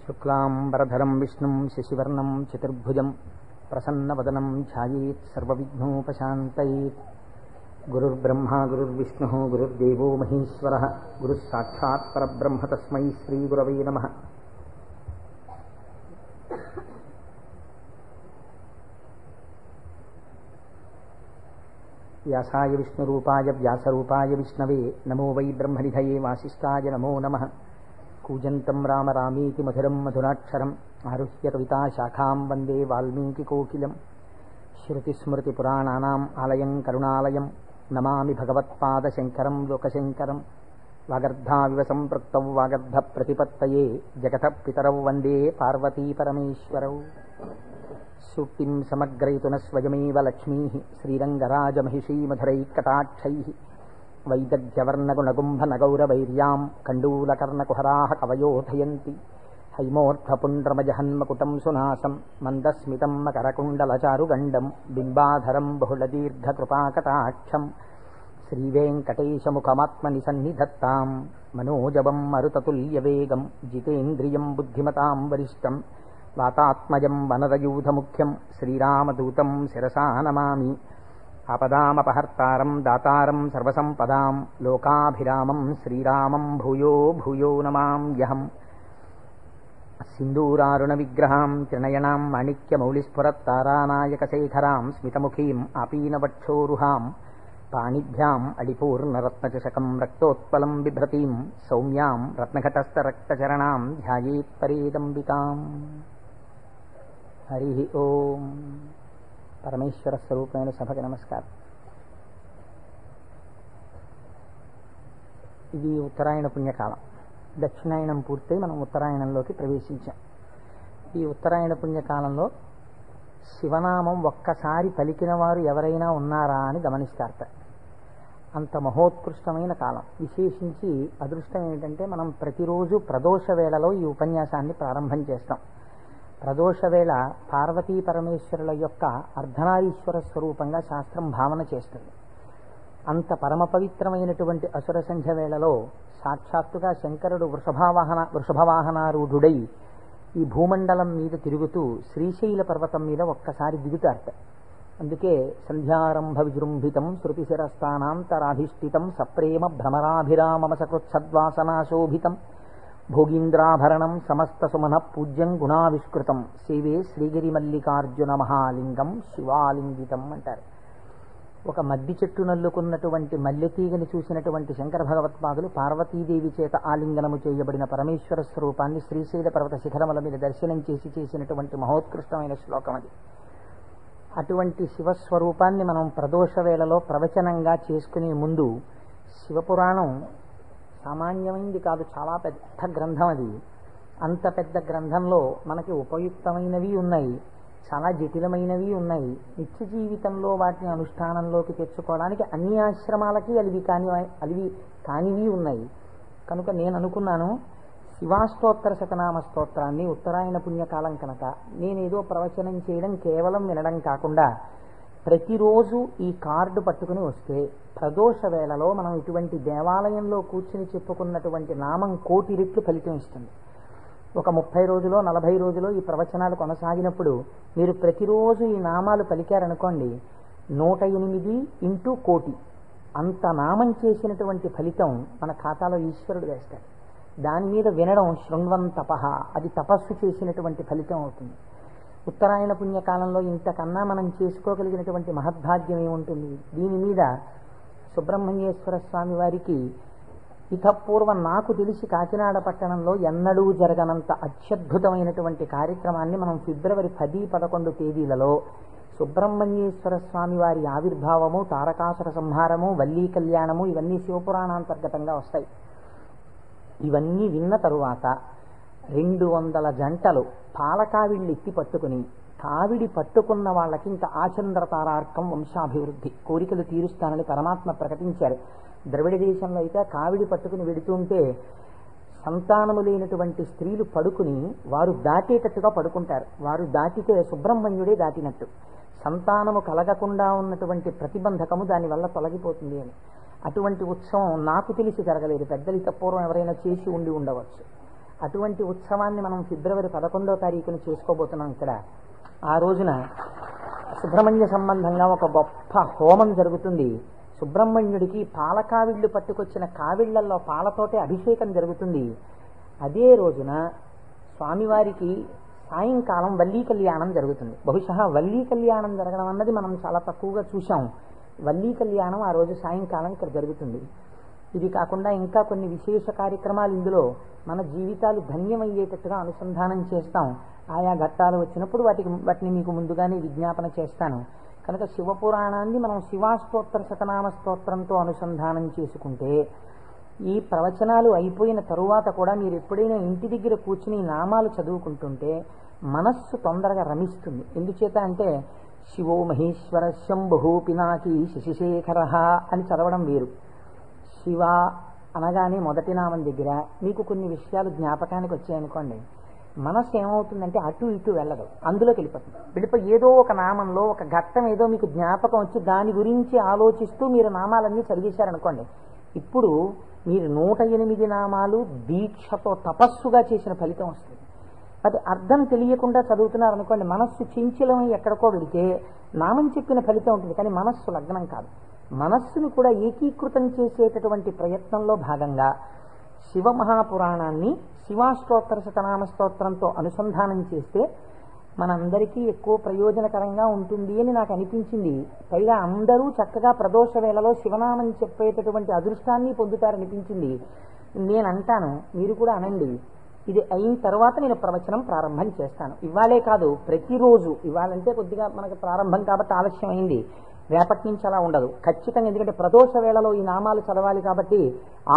శుక్లాంబరధరం విష్ణుం శశివర్ణం చతుర్భుజం ప్రసన్నవదనం ధ్యాయేత్ సర్వవిఘ్నోపశాంతయేత్. గురుర్బ్రహ్మా గురుర్విష్ణుః గురుర్దేవో మహేశ్వరః గురుః సాక్షాత్ పరబ్రహ్మ తస్మై శ్రీగురవే నమః. వ్యాసాయ విష్ణురూపాయ వ్యాసరూపాయ విష్ణవే నమో వై బ్రహ్మనిధయే వాసిష్ఠాయ నమో నమః. కూజంతం రామ రామేతి మధురం మధురాక్షరం ఆరుహ్య కవితాశాఖాం వందే వాల్మీకికోకిలం. శ్రుతిస్మృతిపురాణానాం ఆలయం కరుణాలయం నమామి భగవత్పాదశంకరం లోకశంకరం. వాగర్ధావివ సంపృక్తౌ వాగర్ధప్రతిపత్తయే జగతః పితరౌ వందే పార్వతీపరమేశ్వరౌ. సూక్తిం సమగ్రయతున స్వయమేవ లక్ష్మీః శ్రీరంగరాజమహిషీమధురైకటాక్షైః. వైదగ్ధ్యవర్ణగుణగుంభనగౌరవైర్యాం కండూలకర్ణకుహరాः కవయోధయంతి. హైమోర్ధ్వపుండ్రమజహన్మకుటం సునాసం మందస్మితం మకరకుండలచారుగండం బింబాధరం బహుళదీర్ఘకృపాకటాక్షం. శ్రీవేంకటేశముఖమాత్మని సన్నిధత్తాం మనోజవం మరుతతుల్యవేగం జితేంద్రియం బుద్ధిమతాం వరిష్టం. వాతాత్మజం వనరయూధముఖ్యం శ్రీరామదూతం శిరసా నమామి. ఆపదామపహర్తారం దాతారం సర్వసంపదాం లోకాభిరామం శ్రీరామం భూయో భూయో నమామ్యహం. సింధూరారుణ విగ్రహాం త్రినయనాం మాణిక్యమౌళిస్ఫురత్తారానాయకశేఖరాం స్మితముఖీం ఆపీనవక్షోరుహాం. పాణిభ్యాం అళిపూర్ణరత్నచషకం రక్తోత్పలం బిభ్రతీం సౌమ్యాం రత్నఘటస్థరక్తచరణాం ధ్యాయేత్పరేదంబికాం. హరి ఓం. పరమేశ్వర స్వరూపమైన సభకి నమస్కారం. ఇది ఉత్తరాయణ పుణ్యకాలం. దక్షిణాయనం పూర్తయి మనం ఉత్తరాయణంలోకి ప్రవేశించాం. ఈ ఉత్తరాయణ పుణ్యకాలంలో శివనామం ఒక్కసారి పలికిన వారు ఎవరైనా ఉన్నారా అని గమనిస్తారట. అంత మహోత్కృష్టమైన కాలం. విశేషించి అదృష్టం ఏమిటంటే మనం ప్రతిరోజు ప్రదోష వేళలో ఈ ఉపన్యాసాన్ని ప్రారంభం చేస్తాం. ప్రదోష వేళ పార్వతీ పరమేశ్వరుల యొక్క అర్ధనారీశ్వర స్వరూపంగా శాస్త్రం భావన చేస్తుంది. అంత పరమ పవిత్రమైనటువంటి అసుర సంధ్య వేళలో సాక్షాత్తుగా శంకరుడు వృషభవాహనారూఢుడై ఈ భూమండలం మీద తిరుగుతూ శ్రీశైల పర్వతం మీద ఒక్కసారి దిగుతారట. అందుకే సంధ్యారంభ విజృంభితం శృతిశిరస్థానాంతరాధిష్ఠితం సప్రేమ భ్రమరాభిరామమ సకృత్సద్వాసనాశోభితం భోగీంద్రాభరణం సమస్త సుమన పూజ్యం గుణావిష్కృతం సేవే శ్రీగిరి మల్లికార్జున మహాలింగం శివాలింగితం అంటారు. ఒక మద్ది చెట్టు నల్లుకున్నటువంటి మల్లెతీగని చూసినటువంటి శంకర భగవత్పాదులు పార్వతీదేవి చేత ఆలింగనము చేయబడిన పరమేశ్వర స్వరూపాన్ని శ్రీశైల పర్వత శిఖరముల మీద దర్శనం చేసినటువంటి మహోత్కృష్టమైన శ్లోకం అది. అటువంటి శివస్వరూపాన్ని మనం ప్రదోష వేళలో ప్రవచనంగా చేసుకునే ముందు శివపురాణం సామాన్యమైంది కాదు, చాలా పెద్ద గ్రంథం అది. అంత పెద్ద గ్రంథంలో మనకి ఉపయుక్తమైనవి ఉన్నాయి, చాలా జటిలమైనవి ఉన్నాయి. నిత్య జీవితంలో వాటిని అనుష్ఠానంలోకి తెచ్చుకోవడానికి అన్ని ఆశ్రమాలకి అలివి కానివి ఉన్నాయి. కనుక నేను అనుకున్నాను, శివాష్టోత్తర శతనామ స్తోత్రాన్ని ఉత్తరాయణ పుణ్యకాలం కనుక నేనేదో ప్రవచనం చేయడం కేవలం వినడం కాకుండా ప్రతిరోజు ఈ కార్డు పట్టుకుని వస్తే ప్రదోష వేళలో మనం ఇటువంటి దేవాలయంలో కూర్చుని చెప్పుకున్నటువంటి నామం 1,000,000 రెట్లు ఫలితం ఇస్తుంది. ఒక 30 రోజులో 40 రోజులో ఈ ప్రవచనాలు కొనసాగినప్పుడు మీరు ప్రతిరోజు ఈ నామాలు పలికారనుకోండి, 108 ఇంటూ 1,000,000 అంత నామం చేసినటువంటి ఫలితం మన ఖాతాలో ఈశ్వరుడు వేస్తాడు. దాని మీద వినడం శృణ్వం తపః, అది తపస్సు చేసినటువంటి ఫలితం అవుతుంది. ఉత్తరాయణ పుణ్యకాలంలో ఇంతకన్నా మనం చేసుకోగలిగినటువంటి మహద్భాగ్యం ఏముంటుంది? దీని మీద సుబ్రహ్మణ్యేశ్వర స్వామి వారికి ఇతపూర్వం నాకు తెలిసి కాకినాడ పట్టణంలో ఎన్నడూ జరగనంత అత్యద్భుతమైనటువంటి కార్యక్రమాన్ని మనం ఫిబ్రవరి 10, 11 తేదీలలో సుబ్రహ్మణ్యేశ్వర స్వామి వారి ఆవిర్భావము, తారకాసుర సంహారము, వల్లీ కళ్యాణము ఇవన్నీ శివపురాణాంతర్గతంగా వస్తాయి. ఇవన్నీ విన్న తరువాత 200 జంటలు పాలకావిళ్ళు ఎత్తి పట్టుకుని, కావిడి పట్టుకున్న వాళ్ళకి ఇంకా ఆచంద్రతారార్కం వంశాభివృద్ధి కోరికలు తీరుస్తానని పరమాత్మ ప్రకటించారు. ద్రవిడ దేశంలో అయితే కావిడి పట్టుకుని వెడుతుంటే సంతానము లేనటువంటి స్త్రీలు పడుకుని వారు దాటేటట్టుగా పడుకుంటారు. వారు దాటితే సుబ్రహ్మణ్యుడే దాటినట్టు. సంతానము కలగకుండా ఉన్నటువంటి ప్రతిబంధకము దానివల్ల తొలగిపోతుంది అని. అటువంటి ఉత్సవం నాకు తెలిసి జరగలేదు. పెద్దలు పూర్వం ఎవరైనా చేసి ఉండి ఉండవచ్చు. అటువంటి ఉత్సవాన్ని మనం ఫిబ్రవరి 11వ తారీఖున చేసుకోబోతున్నాం ఇక్కడ. ఆ రోజున సుబ్రహ్మణ్య సంబంధంగా ఒక గొప్ప హోమం జరుగుతుంది. సుబ్రహ్మణ్యుడికి పాలకావిళ్ళు పట్టుకొచ్చిన కావిళ్లలో పాలతోటే అభిషేకం జరుగుతుంది. అదే రోజున స్వామివారికి సాయంకాలం వల్లీ కళ్యాణం జరుగుతుంది. బహుశా వల్లీ కళ్యాణం జరగడం అన్నది మనం చాలా తక్కువగా చూసాం. వల్లీ కళ్యాణం ఆ రోజు సాయంకాలం ఇక్కడ జరుగుతుంది. ఇది కాకుండా ఇంకా కొన్ని విశేష కార్యక్రమాలు ఇందులో మన జీవితాలు ధన్యమయ్యేటట్టుగా అనుసంధానం చేస్తాం. ఆయా ఘట్టాలు వచ్చినప్పుడు వాటిని మీకు ముందుగానే విజ్ఞాపన చేస్తాను. కనుక శివపురాణాన్ని మనం శివాస్తోత్ర శతనామ స్తోత్రంతో అనుసంధానం చేసుకుంటే ఈ ప్రవచనాలు అయిపోయిన తరువాత కూడా మీరు ఎప్పుడైనా ఇంటి దగ్గర కూర్చుని నామాలు చదువుకుంటుంటే మనస్సు తొందరగా రమిస్తుంది. ఎందుచేత అంటే శివో మహేశ్వర శంభు పినాకి శశిశేఖర అని చదవడం వేరు. శివ అనగానే మొదటి నామం దగ్గర మీకు కొన్ని విషయాలు జ్ఞాపకానికి వచ్చాయనుకోండి, మనస్సు ఏమవుతుందంటే అటు ఇటు వెళ్ళదు, అందులోకి వెళ్ళిపోయి ఏదో ఒక నామంలో ఒక ఘట్టం ఏదో మీకు జ్ఞాపకం వచ్చి దాని గురించి ఆలోచిస్తూ మీరు నామాలన్నీ చదివేశారనుకోండి, ఇప్పుడు మీరు 108 నామాలు దీక్షతో తపస్సుగా చేసిన ఫలితం వస్తుంది. అది అర్థం తెలియకుండా చదువుతున్నారనుకోండి, మనస్సు చించలమై ఎక్కడికో వెళితే నామం చెప్పిన ఫలితం ఉంటుంది, కానీ మనస్సు లగ్నం కాదు. మనస్సును కూడా ఏకీకృతం చేసేటటువంటి ప్రయత్నంలో భాగంగా శివమహాపురాణాన్ని శివాస్తోత్ర శతనామ స్తోత్రంతో అనుసంధానం చేస్తే మనందరికీ ఎక్కువ ప్రయోజనకరంగా ఉంటుంది అని నాకు అనిపించింది. పైగా అందరూ చక్కగా ప్రదోష వేళలో శివనామం చెప్పేటటువంటి అదృష్టాన్ని పొందుతారనిపించింది. నేను అంటాను, మీరు కూడా అనండి. ఇది అయిన తర్వాత నేను ప్రవచనం ప్రారంభం చేస్తాను. ఇవాళే కాదు, ప్రతిరోజు. ఇవాళంటే కొద్దిగా మనకు ప్రారంభం కాబట్టి ఆలస్యం అయింది, రేపటి నుంచి అలా ఉండదు ఖచ్చితంగా. ఎందుకంటే ప్రదోష వేళలో ఈ నామాలు చదవాలి కాబట్టి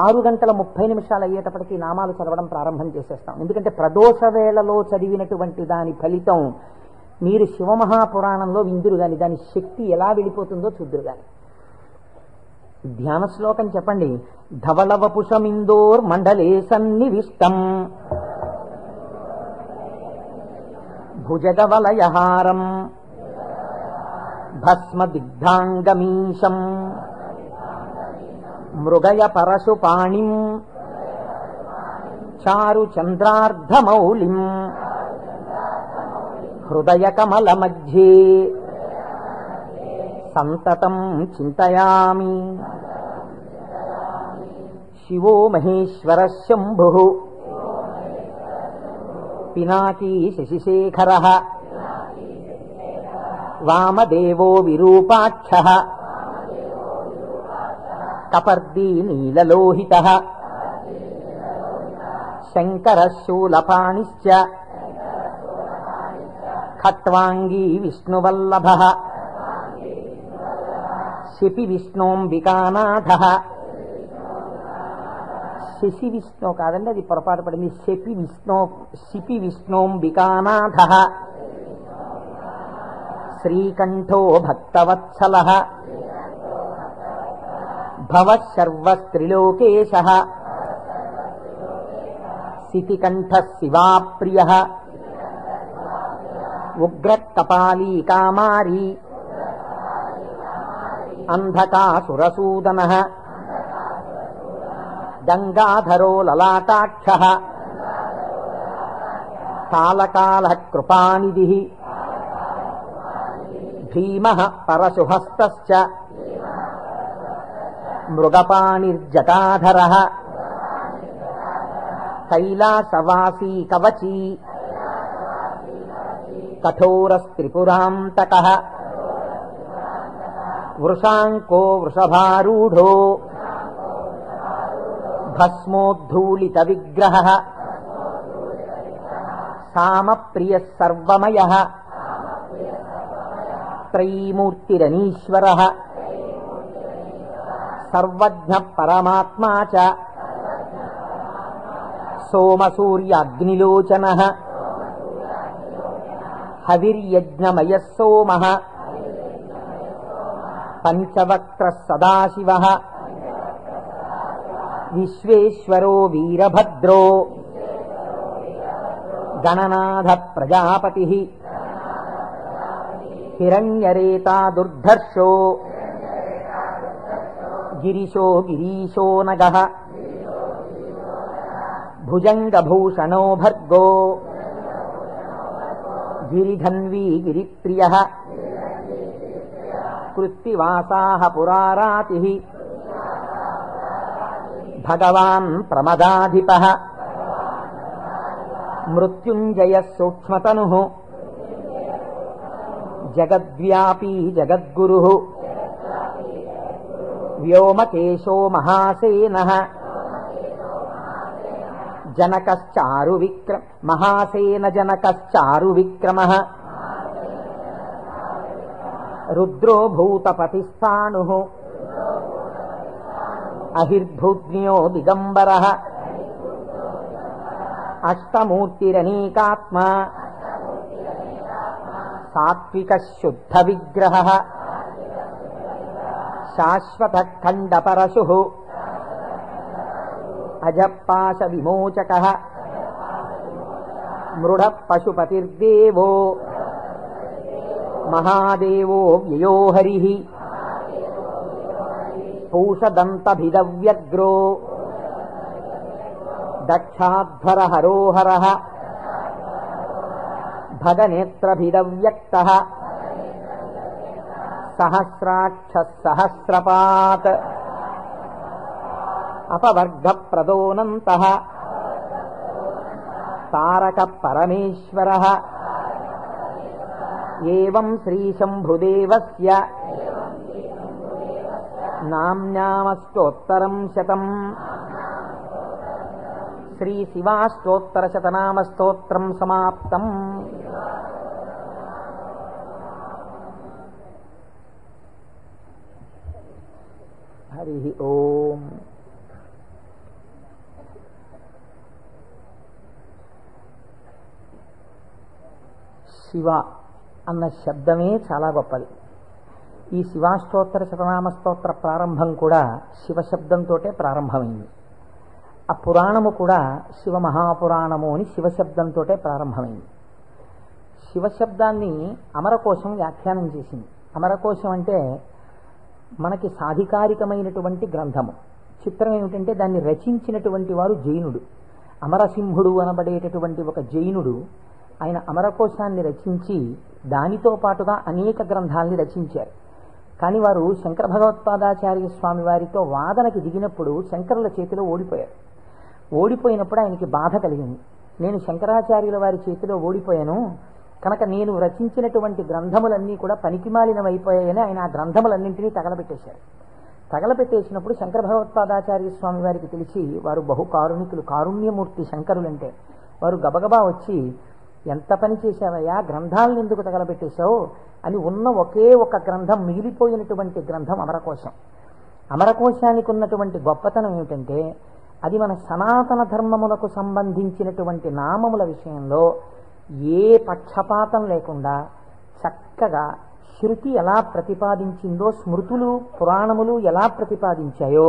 6:30 అయ్యేటప్పటికి నామాలు చదవడం ప్రారంభం చేసేస్తాం. ఎందుకంటే ప్రదోష వేళలో చదివినటువంటి దాని ఫలితం మీరు శివమహాపురాణంలో విందురు గాని దాని శక్తి ఎలా వెళ్ళిపోతుందో చూద్దురు గాని. ధ్యాన శ్లోకం చెప్పండి. ధవళవపుషమిందోర్ మండలే సన్నివిష్టం భుజగవలయహారం భస్మదిగ్ధాంగమీశం మృగయ పరశుపాణిం చారు చంద్రార్ధమౌళిం హృదయ కమల మధ్యే సంతతం చింతయామి. శివో మహేశ్వర శంభు పినాకీ శశిశేఖర వామదేవో విరూపాక్ష కపర్దీ నీలలోహిత శంకర శూలపాణిశ్చ ఖట్వాంగీ విష్ణువల్లభ శిపి విష్ణోంబికానాథ. శశి విష్ణు కాదండి, అది పొరపాటు పడింది. శిపి విష్ణోంబికానాథ శ్రీకంఠో భక్తవత్సల భవశర్వస్త్రిలోకేశ సితికంఠ శివాప్రియ ఉగ్రకపాలీ కామారీ అంధకాసురసూదన గంగాధరో లలాటాక్ష కాలకాల కృపానిధి భీమ పరశుహస్త మృగపాణిర్జటాధర కైలాసవాసీ కవచీ కఠోరస్త్రిపురాంతక వృషాంకో వృషభారూఢో భస్మోద్ధూళిత విగ్రహ సామప్రియ సర్వమయ త్రైమూర్తిరనీశ్వర సర్వజ్ఞ పరమాత్మా చ సోమసూర్యాగ్నిలోచన హవిర్యజ్ఞమయ సోమ పంచవక్త్ర సదాశివ విశ్వేశ్వరో వీరభద్రో గణనాథ ప్రజాపతి హిరణ్యరేతా దుర్ధర్షో గిరీశో నగః భుజంగభూషణో భర్గో గిరిధన్వీ గిరిప్రియః కృత్తివాసాః పురారాతిః భగవాన్ ప్రమదాధిపః మృత్యుంజయః సూక్ష్మతనుః జగద్వ్యాపీ జగద్గురుః వ్యోమకేశో మహాసేనః మహాసేన జనకశ్చారు విక్రమః రుద్రో భూతపతిస్థాణుః అహిర్భూజ్ఞో దిగంబరః అష్టమూర్తిరనేకాత్మా సాత్విక శుద్ధ విగ్రహః శాశ్వత ఖండపరశుః అజపాశ విమోచకః మృఢ పశుపతిర్దేవో మహాదేవో వ్యయో హరిః పూషదంతభిదవ్యగ్రో దక్షాధ్వర హరోహరః భగనేత్రభిదవ్యక్తః సహస్రాక్షః సహస్రపాత్ అపవర్గప్రదోనంతః తారక పరమేశ్వరః ఏవం శ్రీశంభుదేవస్య నామ్నామస్తోత్తరం శతం శ్రీశివాష్టోత్తరశతనామస్తోత్రం సమాప్తం. హరి ఓం. శివ అన్న శబ్దమే చాలా గొప్పది. ఈ శివాష్టోత్తర శతనామ స్తోత్ర ప్రారంభం కూడా శివశబ్దంతో ప్రారంభమైంది. ఆ పురాణము కూడా శివ మహాపురాణము అని శివశబ్దంతో ప్రారంభమైంది. శివశబ్దాన్ని అమరకోశం వ్యాఖ్యానం చేసింది. అమరకోశం అంటే మనకి సాధికారికమైనటువంటి గ్రంథము. చిత్రం ఏమిటంటే దాన్ని రచించినటువంటి వారు జైనుడు. అమరసింహుడు అనబడేటటువంటి ఒక జైనుడు ఆయన అమరకోశాన్ని రచించి దానితో పాటుగా అనేక గ్రంథాలని రచించారు. కానీ వారు శంకర భగవత్పాదాచార్య స్వామి వారితో వాదనకి దిగినప్పుడు శంకరుల చేతిలో ఓడిపోయారు. ఓడిపోయినప్పుడు ఆయనకి బాధ కలిగింది. నేను శంకరాచార్యుల వారి చేతిలో ఓడిపోయాను కనుక నేను రచించినటువంటి గ్రంథములన్నీ కూడా పనికిమాలినవైపోయాయని ఆయన ఆ గ్రంథములన్నింటినీ తగలబెట్టేశారు. తగలబెట్టేసినప్పుడు శంకర భగవత్పాదాచార్య స్వామి వారికి తెలిసి, వారు బహు కారుణికులు, కారుణ్యమూర్తి శంకరులంటే, వారు గబగబా వచ్చి, ఎంత పని చేశావయ్యా, గ్రంథాలను ఎందుకు తగలబెట్టేశావు అని ఉన్న ఒకే ఒక గ్రంథం, మిగిలిపోయినటువంటి గ్రంథం అమరకోశం. అమరకోశానికి ఉన్నటువంటి గొప్పతనం ఏమిటంటే అది మన సనాతన ధర్మములకు సంబంధించినటువంటి నామముల విషయంలో ఏ పక్షపాతం లేకుండా చక్కగా శృతి ఎలా ప్రతిపాదించిందో, స్మృతులు పురాణములు ఎలా ప్రతిపాదించాయో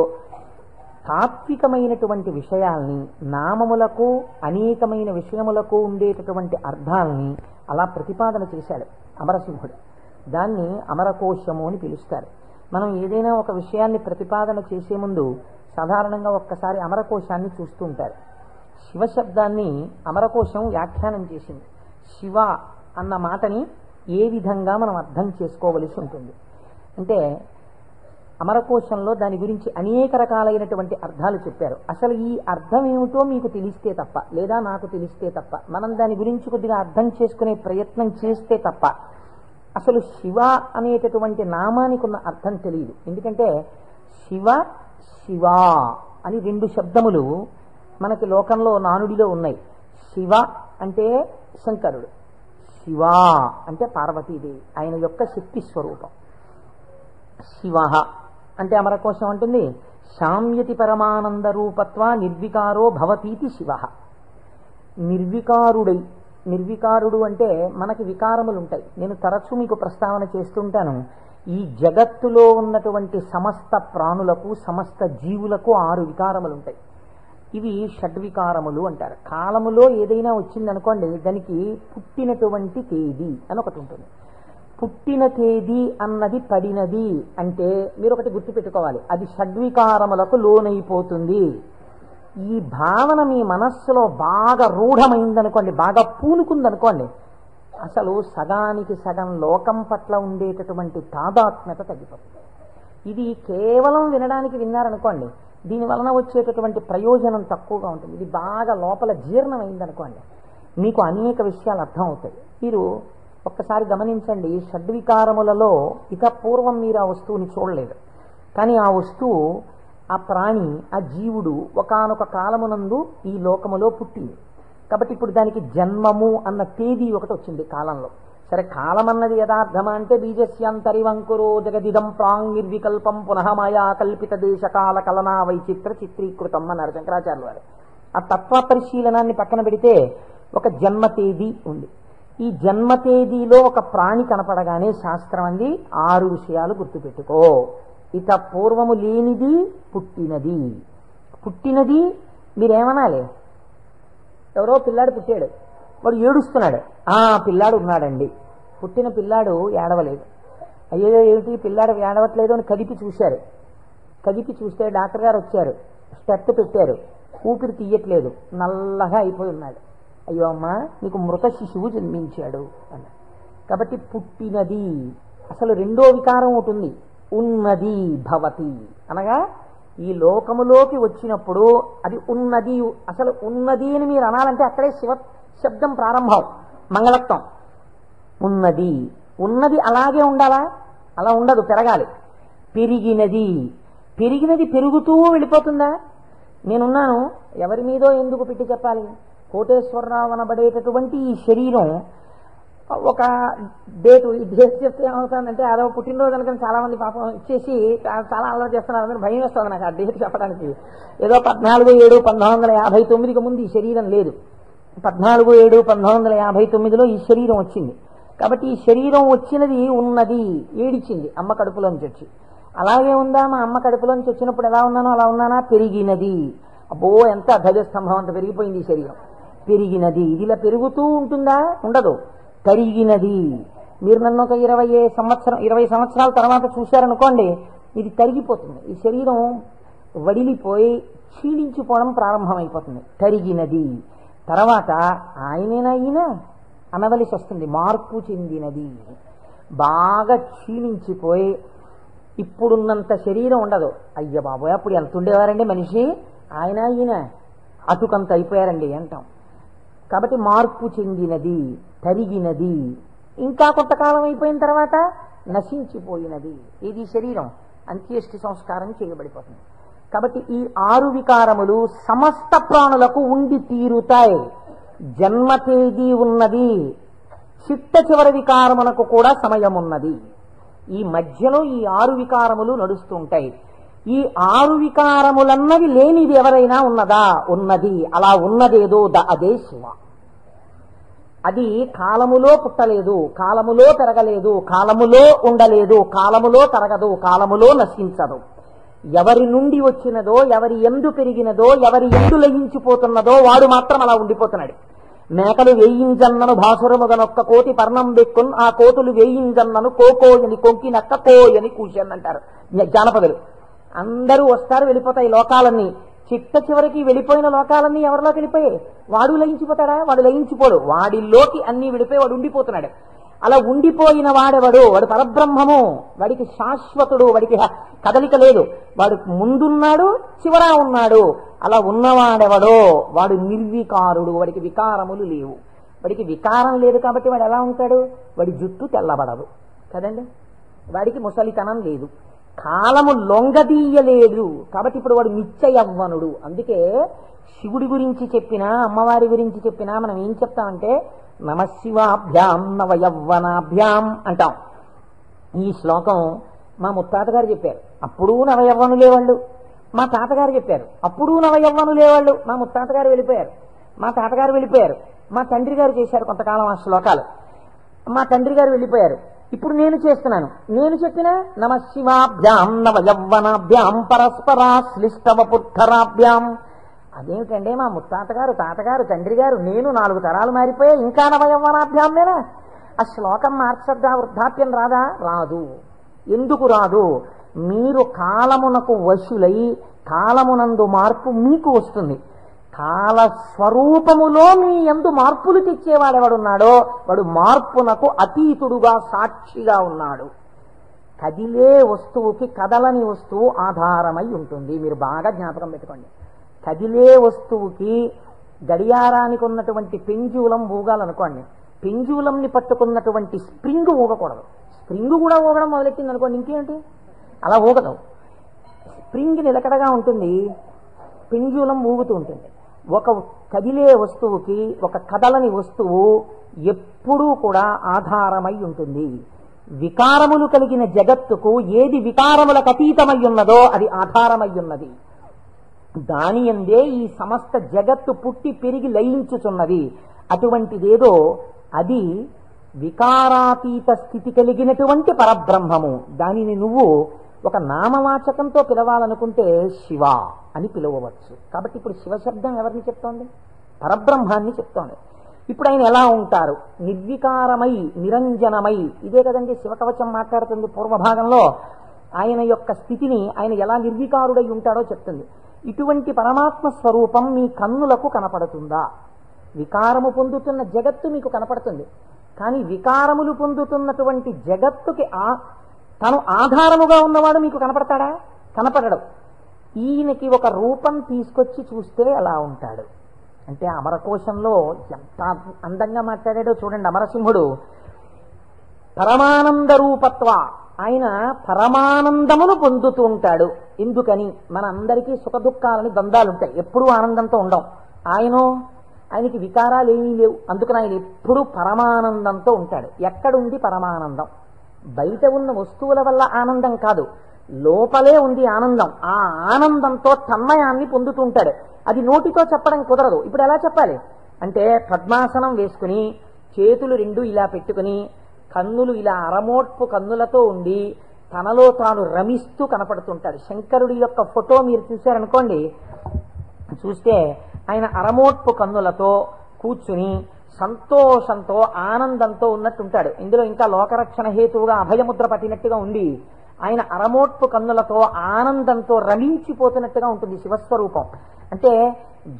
తాత్వికమైనటువంటి విషయాల్ని, నామములకు అనేకమైన విషయములకు ఉండేటటువంటి అర్థాలని అలా ప్రతిపాదన చేశాడు అమరసింహుడు. దాన్ని అమరకోశము అని పిలుస్తారు. మనం ఏదైనా ఒక విషయాన్ని ప్రతిపాదన చేసే ముందు సాధారణంగా ఒక్కసారి అమరకోశాన్ని చూస్తూ ఉంటారు. శివశబ్దాన్ని అమరకోశం వ్యాఖ్యానం చేసింది. శివ అన్న మాటని ఏ విధంగా మనం అర్థం చేసుకోవలసి ఉంటుంది అంటే, అమరకోశంలో దాని గురించి అనేక రకాలైనటువంటి అర్థాలు చెప్పారు. అసలు ఈ అర్థం ఏమిటో మీకు తెలిస్తే తప్ప, లేదా నాకు తెలిస్తే తప్ప, మనం దాని గురించి కొద్దిగా అర్థం చేసుకునే ప్రయత్నం చేస్తే తప్ప అసలు శివ అనేటటువంటి నామానికి ఉన్న అర్థం తెలియదు. ఎందుకంటే శివ శివ అని రెండు శబ్దములు మనకి లోకంలో నానుడిలో ఉన్నాయి. శివ అంటే శంకరుడు, శివ అంటే పార్వతీదేవి, ఆయన యొక్క శక్తి స్వరూపం. శివ అంటే అమరకోశం అంటుంది శామ్యతి పరమానంద రూపత్వ నిర్వికారో భవతీతి శివ. నిర్వికారుడు అంటే మనకి వికారములు ఉంటాయి. నేను తరచూ మీకు ప్రస్తావన చేస్తుంటాను. ఈ జగత్తులో ఉన్నటువంటి సమస్త ప్రాణులకు, సమస్త జీవులకు 6 వికారములు ఉంటాయి. ఇవి షడ్వికారములు అంటారు. కాలములో ఏదైనా వచ్చిందనుకోండి, దానికి పుట్టినటువంటి తేదీ అని ఒకటి ఉంటుంది. పుట్టిన తేదీ అన్నది పడినది అంటే మీరు ఒకటి గుర్తుపెట్టుకోవాలి, అది షడ్వికారములకు లోనైపోతుంది. ఈ భావన మీ మనస్సులో బాగా రూఢమైందనుకోండి, బాగా పూనుకుందనుకోండి, అసలు సగానికి సగం లోకం పట్ల ఉండేటటువంటి తాదాత్మ్యత తగ్గిపోతుంది. ఇది కేవలం వినడానికి విన్నారనుకోండి, దీని వలన వచ్చేటటువంటి ప్రయోజనం తక్కువగా ఉంటుంది. ఇది బాగా లోపల జీర్ణమైందనుకోండి, మీకు అనేక విషయాలు అర్థం అవుతాయి. మీరు ఒక్కసారి గమనించండి, షడ్వికారములలో ఇక పూర్వం మీరు ఆ వస్తువుని చూడలేదు, కానీ ఆ వస్తువు, ఆ ప్రాణి, ఆ జీవుడు ఒకానొక కాలమునందు ఈ లోకములో పుట్టింది. కాబట్టి ఇప్పుడు దానికి జన్మము అన్న తేదీ ఒకటి వచ్చింది కాలంలో. సరే, కాలం అన్నది యథార్థమా అంటే బీజస్యాంతరివంకురో జగదిదం ప్రాంగ్ నిర్వికల్పం పునః మాయా కల్పిత దేశకాల కలనా వైచిత్ర చిత్రీకృతం అన్నారు శంకరాచార్యుల వారు. ఆ తత్వ పరిశీలనాన్ని పక్కన పెడితే ఒక జన్మ తేదీ ఉంది. ఈ జన్మ తేదీలో ఒక ప్రాణి కనపడగానే శాస్త్రం అంది 6 విషయాలు గుర్తుపెట్టుకో. ఇత పూర్వము లేనిది పుట్టినది. పుట్టినది మీరేమనాలి? ఎవరో పిల్లాడు పుట్టాడు, వాడు ఏడుస్తున్నాడు, పిల్లాడు ఉన్నాడండి. పుట్టిన పిల్లాడు ఏడవలేదు. అయ్యో ఏమిటి పిల్లాడు ఏడవట్లేదు అని కదిపి చూశారు. కదిపి చూస్తే డాక్టర్ గారు వచ్చారు, స్టెప్ పెట్టారు, ఊపిరి తీయట్లేదు, నల్లగా అయిపోయి ఉన్నాడు. అయ్యో అమ్మా, నీకు మృత శిశువు జన్మించాడు అన్నాడు. కాబట్టి పుట్టినది. అసలు రెండో వికారం ఉంటుంది, ఉన్నది భవతి అనగా ఈ లోకములోకి వచ్చినప్పుడు అది ఉన్నది. అసలు ఉన్నది అని మీరు అనాలంటే అక్కడే శివ శబ్దం ప్రారంభం, మంగళత్వం. ఉన్నది. ఉన్నది అలాగే ఉండాలా? అలా ఉండదు, పెరగాలి. పెరిగినది. పెరిగినది పెరుగుతూ వెళ్ళిపోతుందా? నేనున్నాను, ఎవరి మీదో ఎందుకు పెట్టి చెప్పాలి? కోటేశ్వరరావు అనబడేటటువంటి ఈ శరీరం ఒక డేటు, ఈ డేట్ చెప్తే ఏమవుతుందంటే అదో పుట్టినరోజు అనుకుని చాలా మంది పాపం ఇచ్చేసి చాలా అల్లరి చేస్తున్నారు. అందరూ భయం వేస్తుంది నాకు ఆ డేట్ చెప్పడానికి. ఏదో 14/7/1959కి ముందు ఈ శరీరం లేదు. 14/7/1959లో ఈ శరీరం వచ్చింది. కాబట్టి ఈ శరీరం వచ్చినది ఉన్నది, ఏడిచింది అమ్మ కడుపులోంచి వచ్చి. అలాగే ఉందా? మా అమ్మ కడుపులోంచి వచ్చినప్పుడు ఎలా ఉన్నానో అలా ఉన్నానా? పెరిగినది. అబ్బో, ఎంత ధ్వజస్తంభం అంత పెరిగిపోయింది ఈ శరీరం. పెరిగినది. ఇది ఇలా పెరుగుతూ ఉంటుందా? ఉండదు. తరిగినది. మీరు నన్ను ఒక 20 సంవత్సరాల తర్వాత చూశారనుకోండి, ఇది తరిగిపోతుంది. ఈ శరీరం వడిలిపోయి క్షీణించిపోవడం ప్రారంభమైపోతుంది. తరిగినది. తర్వాత ఆయనేనా ఈయన అనవలసి వస్తుంది. మార్పు చెందినది. బాగా క్షీణించిపోయి ఇప్పుడున్నంత శరీరం ఉండదు. అయ్య బాబోయ్, అప్పుడు ఎంత ఉండేవారండి మనిషి, ఆయన ఈయన అటుకంత అయిపోయారండి అంటాం. కాబట్టి మార్పు చెందినది, తరిగినది. ఇంకా కొంతకాలం అయిపోయిన తర్వాత నశించిపోయినది. ఇది శరీరం అంత్యేష్టి సంస్కారం చేయబడిపోతుంది. కాబట్టి ఈ 6 వికారములు సమస్త ప్రాణులకు ఉండి తీరుతాయి. జన్మ తేదీ ఉన్నది, చిట్ట చివరి వికారమునకు కూడా సమయం ఉన్నది. ఈ మధ్యలో ఈ 6 వికారములు నడుస్తుంటాయి. ఈ 6 వికారములన్నవి లేనిది ఎవరైనా ఉన్నదా? ఉన్నది. అలా ఉన్నదేదో అదే శివ. అది కాలములో పుట్టలేదు, కాలములో పెరగలేదు, కాలములో ఉండలేదు, కాలములో తరగదు, కాలములో నశించదు. ఎవరి నుండి వచ్చినదో, ఎవరి ఎందు పెరిగినదో, ఎవరి ఎందు లయించిపోతున్నదో వాడు మాత్రం అలా ఉండిపోతున్నాడు. మేకలు వేయింజన్నను భాసురముగనొక్క కోటి పర్ణం బెక్కున్, ఆ కోతులు వేయింజన్నను కోకోయని కొంకినక్క కోయని కూర్చొని అంటారు జానపదులు. అందరూ వస్తారు, వెళ్ళిపోతాయి లోకాలన్నీ. చిట్ట చివరికి వెళ్ళిపోయిన లోకాలన్నీ ఎవరిలోకి వెళ్ళిపోయాయి? వాడు లయించిపోతాడా? వాడు లయించిపోడు. వాడిలోకి అన్ని వెళ్ళిపోయి వాడు ఉండిపోతున్నాడు. అలా ఉండిపోయిన వాడెవడు? వాడు పరబ్రహ్మము. వాడికి శాశ్వతుడు, వాడికి కదలిక లేదు. వాడు ముందున్నాడు, చివరా ఉన్నాడు. అలా ఉన్నవాడెవడో వాడు నిర్వికారుడు. వాడికి వికారములు లేవు. వాడికి వికారం లేదు కాబట్టి వాడు ఎలా ఉంటాడు? వాడి జుట్టు తెల్లబడదు కదండి, వాడికి ముసలితనం లేదు, కాలము లొంగదీయలేదు. కాబట్టి ఇప్పుడు వాడు నిత్య యవ్వనుడు. అందుకే శివుడి గురించి చెప్పినా, అమ్మవారి గురించి చెప్పినా మనం ఏం చెప్తామంటే నమశివాభ్యాం నవయవ్వనాభ్యాం అంటాం. ఈ శ్లోకం మా ముత్తాత గారు చెప్పారు, అప్పుడు నవయవ్వనులే వాళ్ళు. మా తాతగారు చెప్పారు, అప్పుడు నవయవ్వనులే వాళ్ళు. మా ముత్తాత గారు వెళ్ళిపోయారు, మా తాతగారు వెళ్ళిపోయారు, మా తండ్రి గారు చేశారు కొంతకాలం ఆ శ్లోకాలు, మా తండ్రి గారు వెళ్ళిపోయారు. ఇప్పుడు నేను చేస్తున్నాను. నేను చెప్పిన నమశివాభ్యాం నవయవ్వనాభ్యాం పరస్పరాశ్లిష్టవపుద్ధరాభ్యాం. అదేమిటండి, మా ముత్తాతగారు, తాతగారు, తండ్రి గారు, నేను 4 తరాలు మారిపోయా, ఇంకా నవయవ్వనాభ్యాం నేనా? ఆ శ్లోకం మార్చద్దా? వృద్ధాప్యం రాదా? రాదు. ఎందుకు రాదు? మీరు కాలమునకు వశులై కాలమునందు మార్పు మీకు వస్తుంది. కాల స్వరూపములో మీ యందు మార్పులు తెచ్చేవాడెవడున్నాడో వాడు మార్పునకు అతీతుడుగా సాక్షిగా ఉన్నాడు. కదిలే వస్తువుకి కదలని వస్తువు ఆధారమై ఉంటుంది. మీరు బాగా జ్ఞాపకం పెట్టుకోండి. కదిలే వస్తువుకి గడియారానికి ఉన్నటువంటి పెంజూలం ఊగాలనుకోండి, పెంజూలంని పట్టుకున్నటువంటి స్ప్రింగ్ ఊగకూడదు. స్ప్రింగ్ కూడా ఊగడం మొదలెట్టింది అనుకోండి, ఇంకేంటి అలా ఊగదు. స్ప్రింగ్ నిలకడగా ఉంటుంది, పెంజూలం ఊగుతూ ఉంటుంది. ఒక కదిలే వస్తువుకి ఒక కదలని వస్తువు ఎప్పుడూ కూడా ఆధారమై ఉంటుంది. వికారములు కలిగిన జగత్తుకు ఏది వికారములకు అతీతమై ఉన్నదో అది ఆధారమై ఉన్నది. దాని యందే ఈ సమస్త జగత్తు పుట్టి పెరిగి లయించుచున్నది. అటువంటిదేదో అది వికారాతీత స్థితి కలిగినటువంటి పరబ్రహ్మము. దానిని నువ్వు ఒక నామవాచకంతో పిలవాలనుకుంటే శివ అని పిలవవచ్చు. కాబట్టి ఇప్పుడు శివశబ్దం ఎవరిని చెప్తోంది? పరబ్రహ్మాన్ని చెప్తోంది. ఇప్పుడు ఆయన ఎలా ఉంటారు? నిర్వికారమై నిరంజనమై. ఇదే కదండి శివకవచం మాట్లాడుతుంది పూర్వభాగంలో. ఆయన యొక్క స్థితిని ఆయన ఎలా నిర్వికారుడై ఉంటాడో చెప్తుంది. ఇటువంటి పరమాత్మ స్వరూపం మీ కన్నులకు కనపడుతుందా? వికారము పొందుతున్న జగత్తు మీకు కనపడుతుంది, కానీ వికారములు పొందుతున్నటువంటి జగత్తుకి తను ఆధారముగా ఉన్నవాడు మీకు కనపడతాడా? కనపడడు. ఈయనకి ఒక రూపం తీసుకొచ్చి చూస్తే ఎలా ఉంటాడు అంటే, అమరకోశంలో ఎంత అందంగా మాట్లాడాడో చూడండి. అమరసింహుడు పరమానంద రూపత్వ, ఆయన పరమానందమును పొందుతూ ఉంటాడు. ఎందుకని? మన అందరికీ సుఖ దుఃఖాలని ద్వంద్వాలుంటాయి, ఎప్పుడూ ఆనందంతో ఉండం. ఆయనకి వికారాలు ఏమీ లేవు, అందుకని ఆయన ఎప్పుడూ పరమానందంతో ఉంటాడు. ఎక్కడుంది పరమానందం? బయట ఉన్న వస్తువుల వల్ల ఆనందం కాదు, లోపలే ఉంది ఆనందం. ఆ ఆనందంతో తన్మయాన్ని పొందుతూ ఉంటాడు. అది నోటితో చెప్పడం కుదరదు. ఇప్పుడు ఎలా చెప్పాలి అంటే, పద్మాసనం వేసుకుని చేతులు రెండు ఇలా పెట్టుకుని కన్నులు ఇలా అరమోట్పు కన్నులతో ఉండి తనలో తాను రమిస్తూ కనపడుతుంటాడు. శంకరుడి యొక్క ఫోటో మీరు చూశారనుకోండి, చూస్తే ఆయన అరమోట్పు కన్నులతో కూర్చుని సంతోషంతో ఆనందంతో ఉన్నట్టుంటాడు. ఇందులో ఇంకా లోకరక్షణ హేతువుగా అభయముద్ర పట్టినట్టుగా ఉండి ఆయన అరమోట్పు కన్నులతో ఆనందంతో రమించిపోతున్నట్టుగా ఉంటుంది శివస్వరూపం. అంటే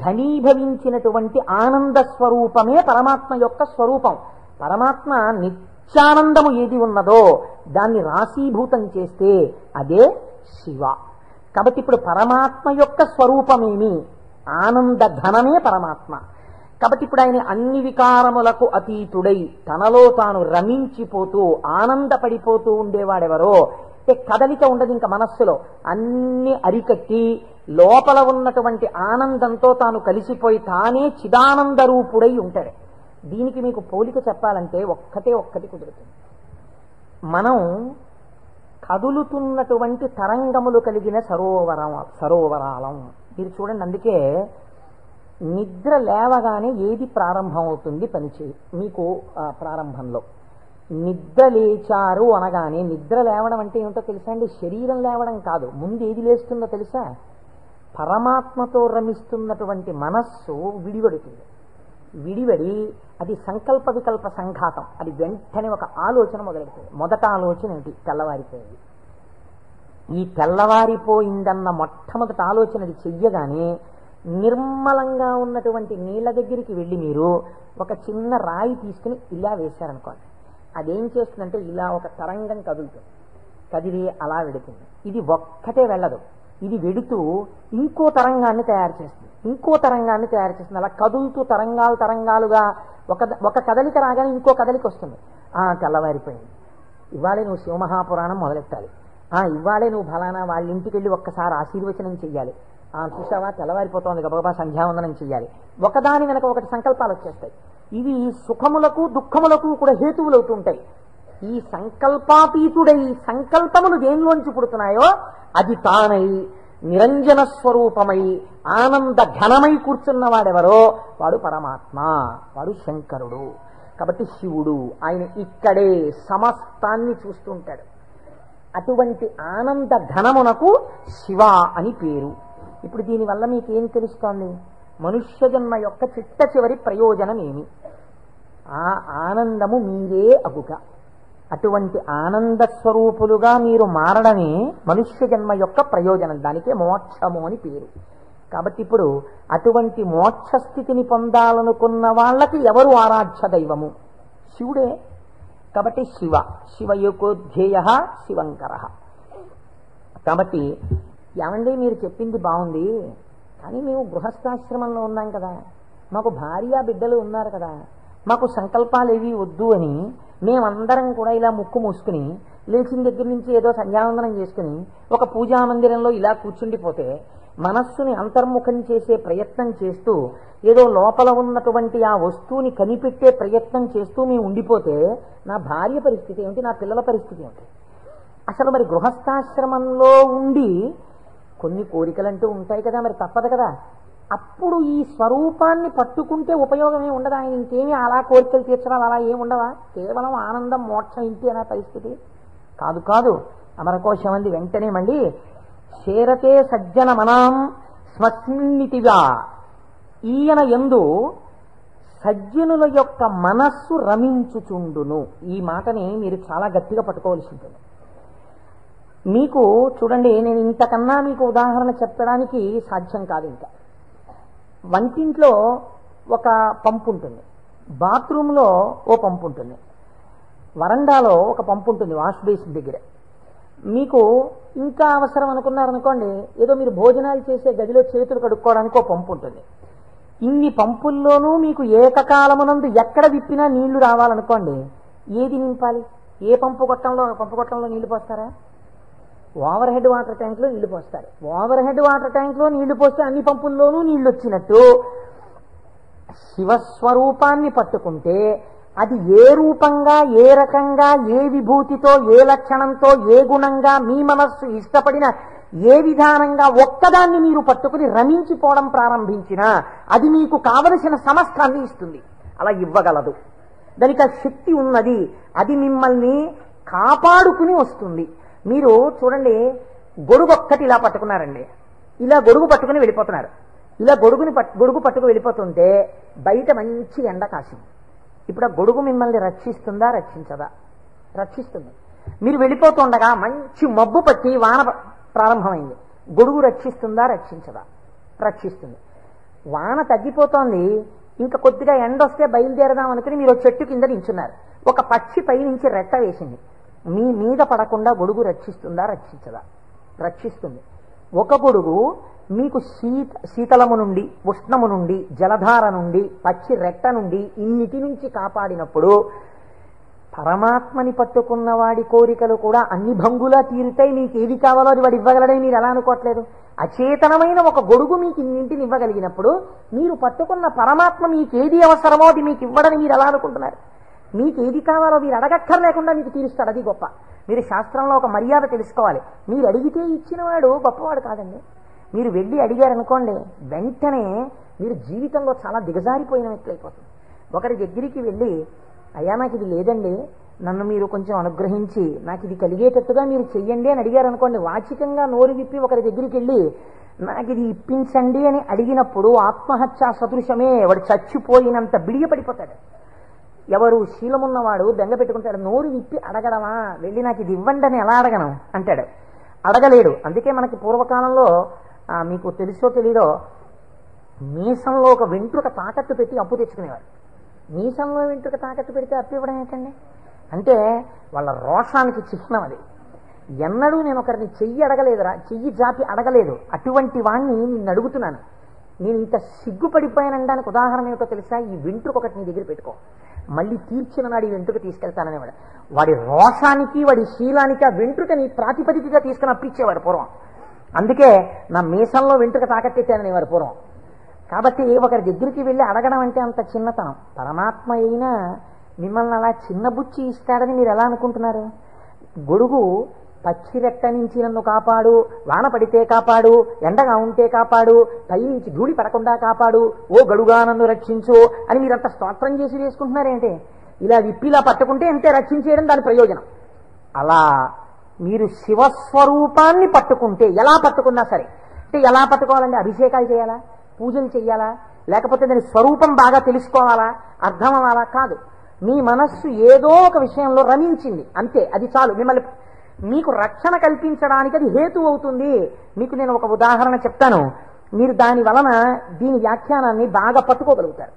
ఘనీభవించినటువంటి ఆనంద స్వరూపమే పరమాత్మ యొక్క స్వరూపం. పరమాత్మ నిత్యానందము ఏది ఉన్నదో దాన్ని రాశీభూతం చేస్తే అదే శివ. కాబట్టి ఇప్పుడు పరమాత్మ యొక్క స్వరూపమేమి? ఆనంద ఘనమే పరమాత్మ. కాబట్టి ఇప్పుడు ఆయన అన్ని వికారములకు అతీతుడై తనలో తాను రమించిపోతూ ఆనందపడిపోతూ ఉండేవాడెవరో, కదలిక ఉండదు ఇంకా మనస్సులో, అన్ని అరికట్టి లోపల ఉన్నటువంటి ఆనందంతో తాను కలిసిపోయి తానే చిదానంద రూపుడై ఉంటాడు. దీనికి మీకు పోలిక చెప్పాలంటే ఒక్కటి కుదురుతుంది. మనం కదులుతున్నటువంటి తరంగములు కలిగిన సరోవరాలం. మీరు చూడండి, అందుకే నిద్ర లేవగానే ఏది ప్రారంభం అవుతుంది పనిచేయి మీకు? ప్రారంభంలో నిద్ర లేచారు అనగానే, నిద్ర లేవడం అంటే ఏమిటో తెలుసా అండి? శరీరం లేవడం కాదు. ముందు ఏది లేస్తుందో తెలుసా? పరమాత్మతో రమిస్తున్నటువంటి మనస్సు విడివడుతుంది. విడివడి అది సంకల్ప వికల్ప సంఘాతం. అది వెంటనే ఒక ఆలోచన మొదలెడుతుంది. మొదట ఆలోచన ఏంటి? తెల్లవారిపోయింది. ఈ తెల్లవారిపోయిందన్న మొట్టమొదటి ఆలోచన అది చెయ్యగానే నిర్మలంగా ఉన్నటువంటి నీళ్ల దగ్గరికి వెళ్ళి మీరు ఒక చిన్న రాయి తీసుకుని ఇలా వేశారనుకోండి, అదేం చేస్తుందంటే ఇలా ఒక తరంగం కదులుతుంది. కదిలి అలా వెడుతుంది. ఇది ఒక్కటే వెళ్ళదు, ఇది వెడుతూ ఇంకో తరంగాన్ని తయారు చేస్తుంది, ఇంకో తరంగాన్ని తయారు చేస్తుంది. అలా కదులుతూ తరంగాలుగా ఒక కదలిక రాగానే ఇంకో కదలిక వస్తుంది. తెల్లవారిపోయింది, ఇవాళే నువ్వు శివమహాపురాణం మొదలెట్టాలి, ఇవాళే నువ్వు ఫలానా వాళ్ళ ఇంటికి వెళ్ళి ఒక్కసారి ఆశీర్వచనం చెయ్యాలి, చూసావా తెల్లవారిపోతోంది గబగబా సంధ్యావందనం చెయ్యాలి. ఒకదాని వెనక ఒకటి సంకల్పాలు వచ్చేస్తాయి. ఇవి సుఖములకు దుఃఖములకు కూడా హేతువులు అవుతుంటాయి. ఈ సంకల్పాతీతుడై సంకల్పములు దేనిలోంచి పుడుతున్నాయో అది తానై నిరంజన స్వరూపమై ఆనంద ఘనమై కూర్చున్నవాడెవరో వాడు పరమాత్మ, వాడు శంకరుడు. కాబట్టి శివుడు ఆయన ఇక్కడే సమస్తాన్ని చూస్తుంటాడు. అటువంటి ఆనంద ఘనమునకు శివ అని పేరు. ఇప్పుడు దీనివల్ల మీకేం తెలుస్తోంది? మనుష్య జన్మ యొక్క చిట్ట చివరి ప్రయోజనం ఏమి? ఆ ఆనందము మీరే అగుక. అటువంటి ఆనంద స్వరూపులుగా మీరు మారడమే మనుష్య జన్మ యొక్క ప్రయోజనం. దానికే మోక్షము అని పేరు. కాబట్టి ఇప్పుడు అటువంటి మోక్ష స్థితిని పొందాలనుకున్న వాళ్ళకి ఎవరు ఆరాధ్య దైవము? శివుడే. కాబట్టి శివ శివయోగోధ్యేయ శివంకర. కాబట్టి ఏమండి మీరు చెప్పింది బాగుంది, కానీ మేము గృహస్థాశ్రమంలో ఉన్నాం కదా, మాకు భార్య బిడ్డలు ఉన్నారు కదా, మాకు సంకల్పాలు ఏవి వద్దు అని మేమందరం కూడా ఇలా ముక్కు మూసుకుని లేచిన దగ్గర నుంచి ఏదో సంధ్యావందనం చేసుకుని ఒక పూజా మందిరంలో ఇలా కూర్చుండిపోతే మనస్సుని అంతర్ముఖం చేసే ప్రయత్నం చేస్తూ ఏదో లోపల ఉన్నటువంటి ఆ వస్తువుని కనిపెట్టే ప్రయత్నం చేస్తూ మేము ఉండిపోతే నా భార్య పరిస్థితి ఏమిటి, నా పిల్లల పరిస్థితి ఏమిటి? అసలు మరి గృహస్థాశ్రమంలో ఉండి కొన్ని కోరికలంటూ ఉంటాయి కదా, మరి తప్పదు కదా. అప్పుడు ఈ స్వరూపాన్ని పట్టుకుంటే ఉపయోగమే ఉండదా? ఆయన ఇంకేమీ అలా కోరికలు తీర్చడాలు అలా ఏముండవా? కేవలం ఆనందం మోక్షం ఇంటి అనే పరిస్థితి కాదు. కాదు అమరకోశం అంది వెంటనే మళ్ళీ శేరతే సజ్జన మనాం స్మస్మిన్నితిగా. ఈయన యందు సజ్జనుల యొక్క మనస్సు రమించుచుండును. ఈ మాటని మీరు చాలా గట్టిగా పట్టుకోవాల్సి ఉంటుంది. మీకు చూడండి, నేను ఇంతకన్నా మీకు ఉదాహరణ చెప్పడానికి సాధ్యం కాదు. ఇంకా వంటింట్లో ఒక పంపు ఉంటుంది, బాత్రూంలో ఓ పంపు ఉంటుంది, వరండాలో ఒక పంపు ఉంటుంది వాష్ బేసిన్ దగ్గర. మీకు ఇంకా అవసరం అనుకున్నారనుకోండి, ఏదో మీరు భోజనాలు చేసే గదిలో చేతులు కడుక్కోవడానికి ఒక పంపు ఉంటుంది. ఇన్ని పంపుల్లోనూ మీకు ఏకకాలమునందు ఎక్కడ విప్పినా నీళ్లు రావాలనుకోండి, ఏది నింపాలి? ఏ పంపు కొట్టంలో నీళ్లు పోస్తారా? ఓవర్ హెడ్ వాటర్ ట్యాంక్లో నీళ్లు పోస్తారు. ఓవర్ హెడ్ వాటర్ ట్యాంక్లో నీళ్లు పోస్తే అన్ని పంపుల్లోనూ నీళ్లు వచ్చినట్టు శివస్వరూపాన్ని పట్టుకుంటే అది ఏ రూపంగా, ఏ రకంగా, ఏ విభూతితో, ఏ లక్షణంతో, ఏ గుణంగా మీ మనస్సు ఇష్టపడిన ఏ విధానంగా ఒక్కదాన్ని మీరు పట్టుకుని రమించిపోవడం ప్రారంభించినా అది మీకు కావలసిన సమస్తాన్ని ఇస్తుంది. అలా ఇవ్వగలదు. దానికి ఆ శక్తి ఉన్నది. అది మిమ్మల్ని కాపాడుకుని వస్తుంది. మీరు చూడండి, గొడుగు ఒక్కటి ఇలా పట్టుకున్నారండి, ఇలా గొడుగు పట్టుకుని వెళ్ళిపోతున్నారు. ఇలా గొడుగు పట్టుకు వెళ్ళిపోతుంటే బయట మంచి ఎండ కాసింది. ఇప్పుడు ఆ గొడుగు మిమ్మల్ని రక్షిస్తుందా, రక్షించదా? రక్షిస్తుంది. మీరు వెళ్ళిపోతుండగా మంచి మబ్బు పట్టి వాన ప్రారంభమైంది. గొడుగు రక్షిస్తుందా, రక్షించదా? రక్షిస్తుంది. వాన తగ్గిపోతోంది, ఇంకా కొద్దిగా ఎండ వస్తే బయలుదేరదాం అనుకుని మీరు చెట్టు కింద నించున్నారు. ఒక పక్షి పై నుంచి రెట్ట వేసింది. మీ మీద పడకుండా గొడుగు రక్షిస్తుందా, రక్షించదా? రక్షిస్తుంది. ఒక గొడుగు మీకు శీతలము నుండి, ఉష్ణము నుండి, జలధార నుండి, పక్షి రెట్ట నుండి ఇన్నిటి నుంచి కాపాడినప్పుడు పరమాత్మని పట్టుకున్న వాడి కోరికలు కూడా అన్ని భంగులా తీరుతాయి. మీకు ఏది కావాలో అది వాడు ఇవ్వగలడని మీరు ఎలా అనుకోవట్లేదు? అచేతనమైన ఒక గొడుగు మీకు ఇన్నింటిని ఇవ్వగలిగినప్పుడు మీరు పట్టుకున్న పరమాత్మ మీకు ఏది అవసరమో అది మీకు ఇవ్వడని మీరు ఎలా అనుకుంటున్నారు? మీకు ఏది కావాలో మీరు అడగక్కర్లేకుండా మీకు తీరుస్తాడు. అది గొప్ప. మీరు శాస్త్రంలో ఒక మర్యాద తెలుసుకోవాలి. మీరు అడిగితే ఇచ్చినవాడు గొప్పవాడు కాదండి. మీరు వెళ్ళి అడిగారనుకోండి, వెంటనే మీరు జీవితంలో చాలా దిగజారిపోయిన వ్యక్తులైపోతుంది. ఒకరి దగ్గరికి వెళ్ళి, అయ్యా నాకు ఇది లేదండి, నన్ను మీరు కొంచెం అనుగ్రహించి నాకు ఇది కలిగేటట్టుగా మీరు చెయ్యండి అని అడిగారనుకోండి, వాచికంగా నోరు విప్పి ఒకరి దగ్గరికి వెళ్ళి నాకు ఇది ఇప్పించండి అని అడిగినప్పుడు ఆత్మహత్యా సదృశమే. వాడు చచ్చిపోయినంత బిడియపడిపోతాడు. ఎవరు శీలమున్నవాడు బెంగ పెట్టుకుంటాడు. నోరు విప్పి అడగడమా, వెళ్ళి నాకు ఇది ఇవ్వండి అని ఎలా అడగను అంటాడు. అడగలేడు. అందుకే మనకి పూర్వకాలంలో మీకు తెలుసో తెలీదో, మీసంలో ఒక వెంట్రుక తాకట్టు పెట్టి అప్పు తెచ్చుకునేవారు. మీసంలో వెంట్రుక తాకట్టు పెడితే అప్పు ఇవ్వడం ఏంటండి? అంటే వాళ్ళ రోషానికి చిహ్నం అది. ఎన్నడూ నేను ఒకరిని చెయ్యి అడగలేదురా, చెయ్యి జాపి అడగలేదు. అటువంటి వాణ్ణి నిన్ను అడుగుతున్నాను. నేను ఇంత సిగ్గుపడిపోయానడానికి ఉదాహరణ ఏమిటో తెలుసా? ఈ వెంట్రుక ఒకటి నీ దగ్గర పెట్టుకో, మళ్ళీ తీర్చిన నాడు ఈ వెంట్రుక తీసుకెళ్తాననేవాడు. వాడి రోషానికి, వాడి శీలానికి ఆ వెంట్రుకని ప్రాతిపదికగా తీసుకుని అప్పిచ్చేవారు పూర్వం. అందుకే నా మీసంలో వెంట్రుక తాకట్టేశాననేవారు పూర్వం. కాబట్టి ఒకరి దగ్గరికి వెళ్ళి అడగడం అంటే అంత చిన్నతనం. పరమాత్మ అయినా మిమ్మల్ని అలా చిన్నబుచ్చి ఇస్తాడని మీరు ఎలా అనుకుంటున్నారు? గొడుగు పక్షి రెట్ట నుంచి నన్ను కాపాడు, వాన పడితే కాపాడు, ఎండగా ఉంటే కాపాడు, పై నుంచి ధూళి పడకుండా కాపాడు, ఓ గడుగా నన్ను రక్షించు అని మీరంత స్తోత్రం చేసి వేసుకుంటున్నారేంటి? ఇలా విప్పిలా పట్టుకుంటే ఎంతే రక్షించేయడం దాని ప్రయోజనం. అలా మీరు శివస్వరూపాన్ని పట్టుకుంటే, ఎలా పట్టుకున్నా సరే, అంటే ఎలా పట్టుకోవాలంటే అభిషేకాలు చేయాలా, పూజలు చేయాలా, లేకపోతే దాని స్వరూపం బాగా తెలుసుకోవాలా, అర్థం అవ్వాలా? కాదు. మీ మనస్సు ఏదో ఒక విషయంలో రమించింది అంతే, అది చాలు. మిమ్మల్ని మీకు రక్షణ కల్పించడానికి అది హేతు అవుతుంది. మీకు నేను ఒక ఉదాహరణ చెప్తాను, మీరు దాని వలన దీని వ్యాఖ్యానాన్ని బాగా పట్టుకోగలుగుతారు.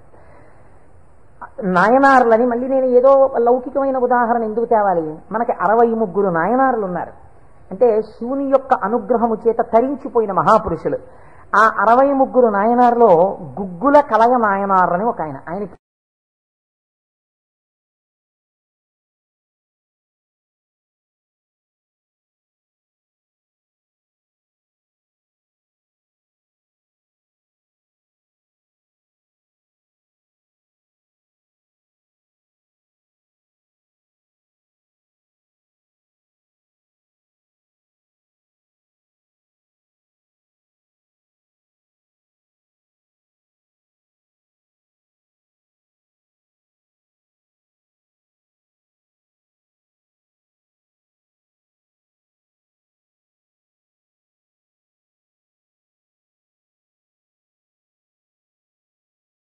నాయనారులని మళ్ళీ నేను ఏదో లౌకికమైన ఉదాహరణ ఎందుకు తేవాలి, మనకి 63 నాయనారులు ఉన్నారు. అంటే శివుని యొక్క అనుగ్రహము చేత తరించిపోయిన మహాపురుషులు. ఆ 63 నాయనారులో గుగ్గుల కలయ నాయనారు అని ఒక ఆయన